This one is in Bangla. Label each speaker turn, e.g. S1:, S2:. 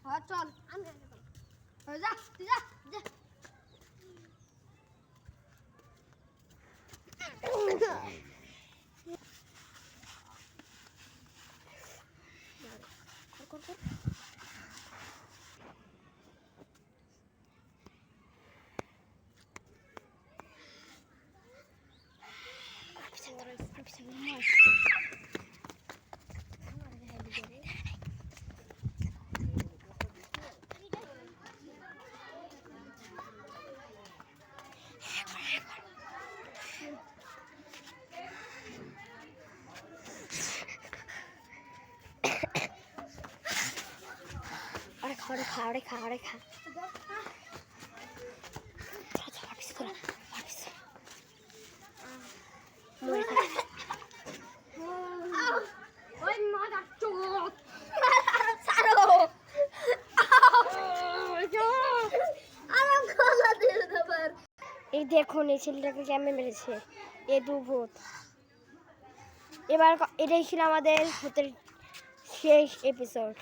S1: হ্যাঁ চল আমি যা তুই যা Oreja. Ôi má đặt chuột. Sao rồi? এই দেখুন এই ছেলেটাকে কেমন মেরেছে এ দু ভূত। এবার এটাই ছিল আমাদের ভূতের শেষ এপিসোড।